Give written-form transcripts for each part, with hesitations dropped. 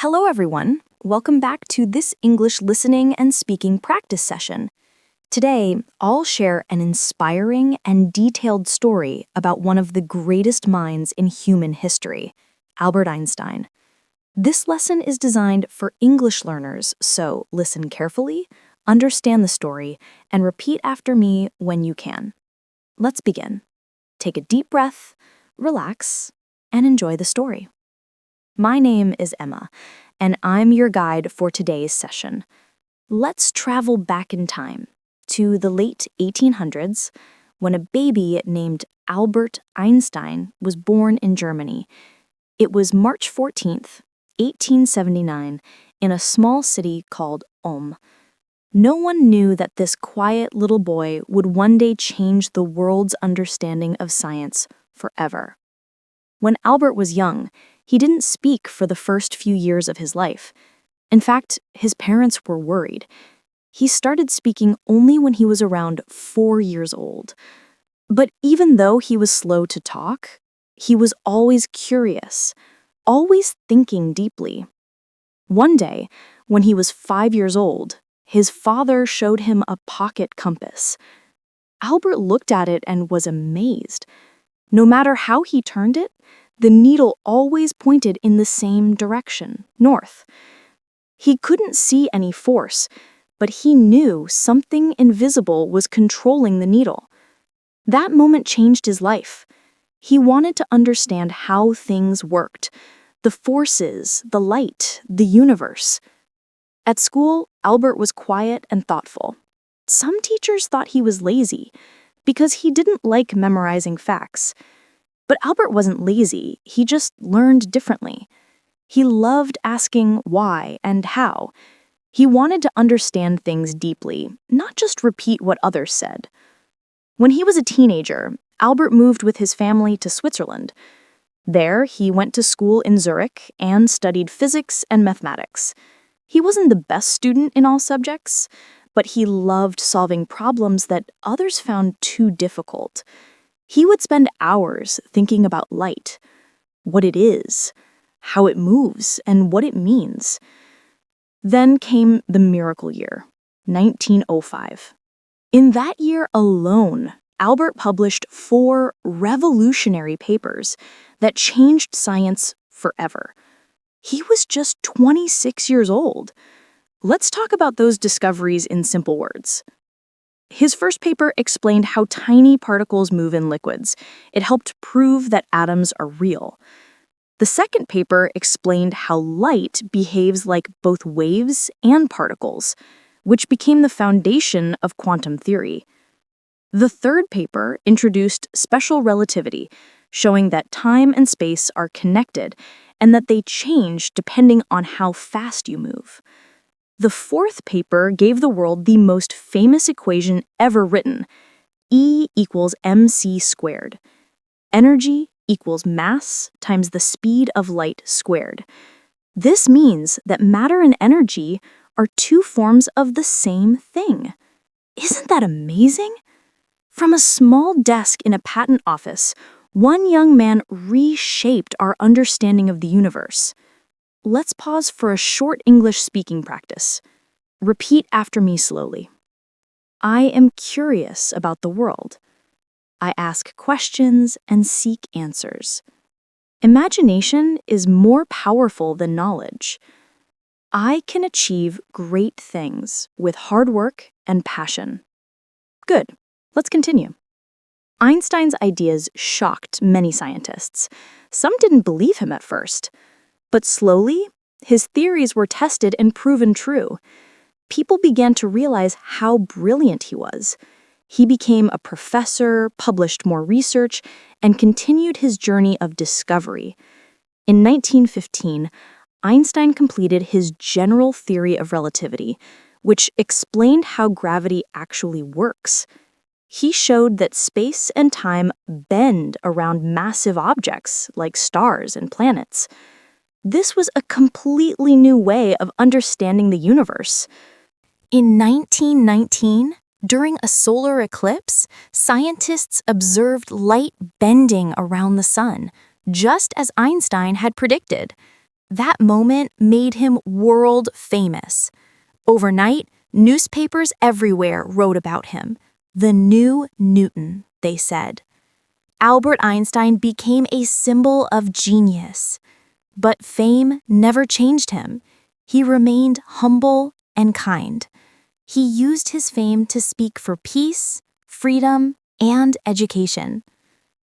Hello, everyone. Welcome back to this English listening and speaking practice session. Today, I'll share an inspiring and detailed story about one of the greatest minds in human history, Albert Einstein. This lesson is designed for English learners, so listen carefully, understand the story, and repeat after me when you can. Let's begin. Take a deep breath, relax, and enjoy the story. My name is Emma, and I'm your guide for today's session. Let's travel back in time to the late 1800s when a baby named Albert Einstein was born in Germany. It was March 14th, 1879, in a small city called Ulm. No one knew that this quiet little boy would one day change the world's understanding of science forever. When Albert was young, he didn't speak for the first few years of his life. In fact, his parents were worried. He started speaking only when he was around 4 years old. But even though he was slow to talk, he was always curious, always thinking deeply. One day, when he was 5 years old, his father showed him a pocket compass. Albert looked at it and was amazed. No matter how he turned it, the needle always pointed in the same direction, north. He couldn't see any force, but he knew something invisible was controlling the needle. That moment changed his life. He wanted to understand how things worked, the forces, the light, the universe. At school, Albert was quiet and thoughtful. Some teachers thought he was lazy because he didn't like memorizing facts. But Albert wasn't lazy, he just learned differently. He loved asking why and how. He wanted to understand things deeply, not just repeat what others said. When he was a teenager, Albert moved with his family to Switzerland. There, he went to school in Zurich and studied physics and mathematics. He wasn't the best student in all subjects, but he loved solving problems that others found too difficult. He would spend hours thinking about light, what it is, how it moves, and what it means. Then came the miracle year, 1905. In that year alone, Albert published 4 revolutionary papers that changed science forever. He was just 26 years old. Let's talk about those discoveries in simple words. His first paper explained how tiny particles move in liquids. It helped prove that atoms are real. The second paper explained how light behaves like both waves and particles, which became the foundation of quantum theory. The third paper introduced special relativity, showing that time and space are connected and that they change depending on how fast you move. The fourth paper gave the world the most famous equation ever written, E equals mc squared. Energy equals mass times the speed of light squared. This means that matter and energy are 2 forms of the same thing. Isn't that amazing? From a small desk in a patent office, one young man reshaped our understanding of the universe. Let's pause for a short English speaking practice. Repeat after me slowly. I am curious about the world. I ask questions and seek answers. Imagination is more powerful than knowledge. I can achieve great things with hard work and passion. Good. Let's continue. Einstein's ideas shocked many scientists. Some didn't believe him at first. But slowly, his theories were tested and proven true. People began to realize how brilliant he was. He became a professor, published more research, and continued his journey of discovery. In 1915, Einstein completed his general theory of relativity, which explained how gravity actually works. He showed that space and time bend around massive objects like stars and planets. This was a completely new way of understanding the universe. In 1919, during a solar eclipse, scientists observed light bending around the sun, just as Einstein had predicted. That moment made him world famous. Overnight, newspapers everywhere wrote about him. The new Newton, they said. Albert Einstein became a symbol of genius. But fame never changed him. He remained humble and kind. He used his fame to speak for peace, freedom, and education.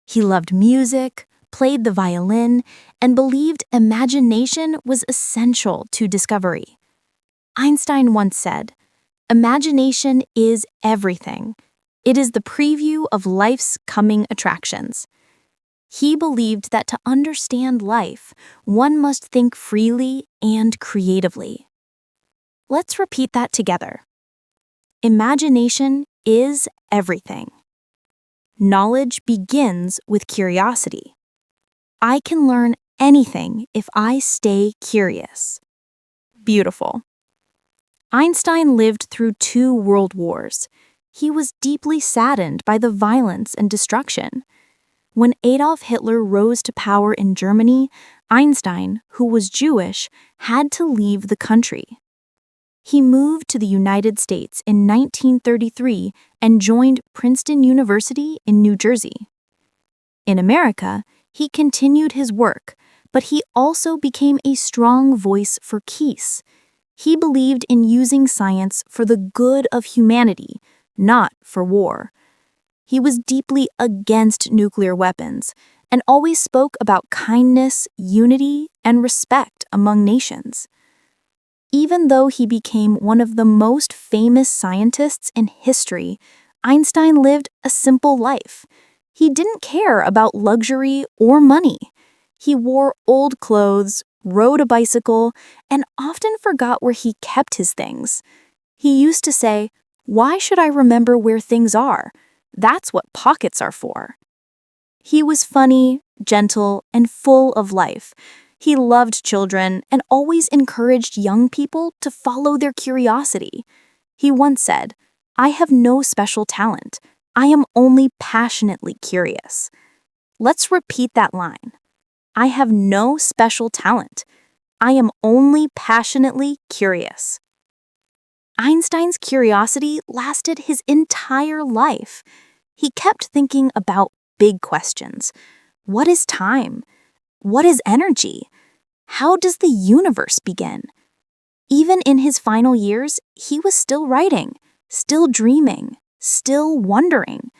He loved music, played the violin, and believed imagination was essential to discovery. Einstein once said, "Imagination is everything. It is the preview of life's coming attractions." He believed that to understand life, one must think freely and creatively. Let's repeat that together. Imagination is everything. Knowledge begins with curiosity. I can learn anything if I stay curious. Beautiful. Einstein lived through 2 world wars. He was deeply saddened by the violence and destruction. When Adolf Hitler rose to power in Germany, Einstein, who was Jewish, had to leave the country. He moved to the United States in 1933 and joined Princeton University in New Jersey. In America, he continued his work, but he also became a strong voice for peace. He believed in using science for the good of humanity, not for war. He was deeply against nuclear weapons and always spoke about kindness, unity, and respect among nations. Even though he became one of the most famous scientists in history, Einstein lived a simple life. He didn't care about luxury or money. He wore old clothes, rode a bicycle, and often forgot where he kept his things. He used to say, "Why should I remember where things are? That's what pockets are for." He was funny, gentle, and full of life. He loved children and always encouraged young people to follow their curiosity. He once said, "I have no special talent. I am only passionately curious." Let's repeat that line. I have no special talent. I am only passionately curious. Einstein's curiosity lasted his entire life. He kept thinking about big questions. What is time? What is energy? How does the universe begin? Even in his final years, he was still writing, still dreaming, still wondering.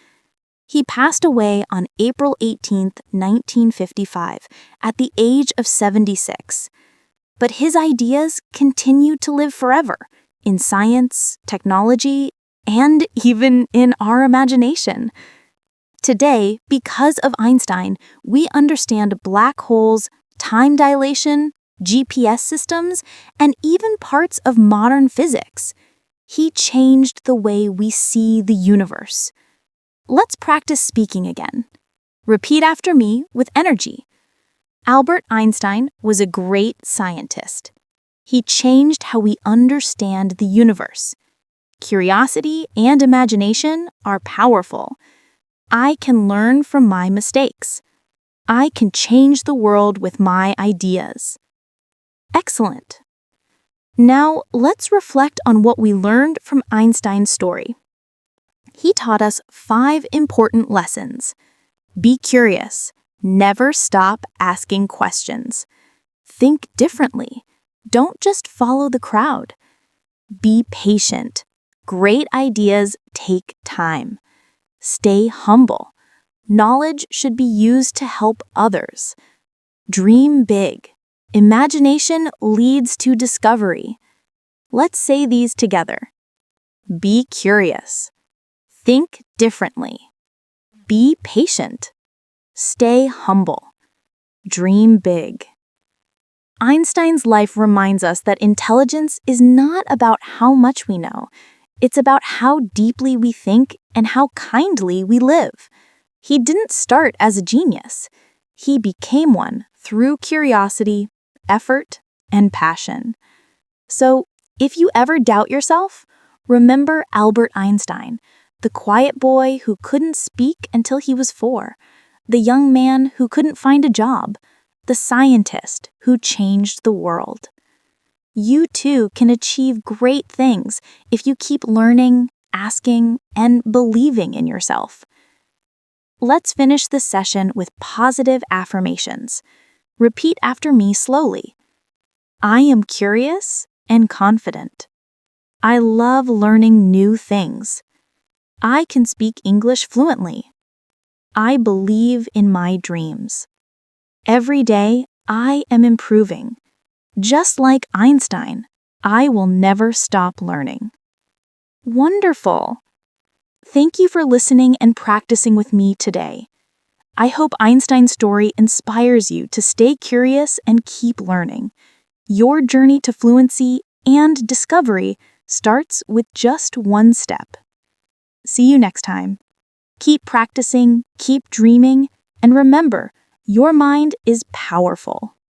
He passed away on April 18th, 1955, at the age of 76. But his ideas continued to live forever in science, technology, and even in our imagination. Today, because of Einstein, we understand black holes, time dilation, GPS systems, and even parts of modern physics. He changed the way we see the universe. Let's practice speaking again. Repeat after me with energy. Albert Einstein was a great scientist. He changed how we understand the universe. Curiosity and imagination are powerful. I can learn from my mistakes. I can change the world with my ideas. Excellent. Now, let's reflect on what we learned from Einstein's story. He taught us 5 important lessons. Be curious. Never stop asking questions. Think differently. Don't just follow the crowd. Be patient. Great ideas take time. Stay humble. Knowledge should be used to help others. Dream big. Imagination leads to discovery. Let's say these together. Be curious. Think differently. Be patient. Stay humble. Dream big. Einstein's life reminds us that intelligence is not about how much we know. It's about how deeply we think and how kindly we live. He didn't start as a genius. He became one through curiosity, effort, and passion. So, if you ever doubt yourself, remember Albert Einstein, the quiet boy who couldn't speak until he was 4, the young man who couldn't find a job, the scientist who changed the world. You too can achieve great things if you keep learning, asking, and believing in yourself. Let's finish this session with positive affirmations. Repeat after me slowly. I am curious and confident. I love learning new things. I can speak English fluently. I believe in my dreams. Every day, I am improving. Just like Einstein, I will never stop learning. Wonderful! Thank you for listening and practicing with me today. I hope Einstein's story inspires you to stay curious and keep learning. Your journey to fluency and discovery starts with just one step. See you next time. Keep practicing, keep dreaming, and remember, your mind is powerful.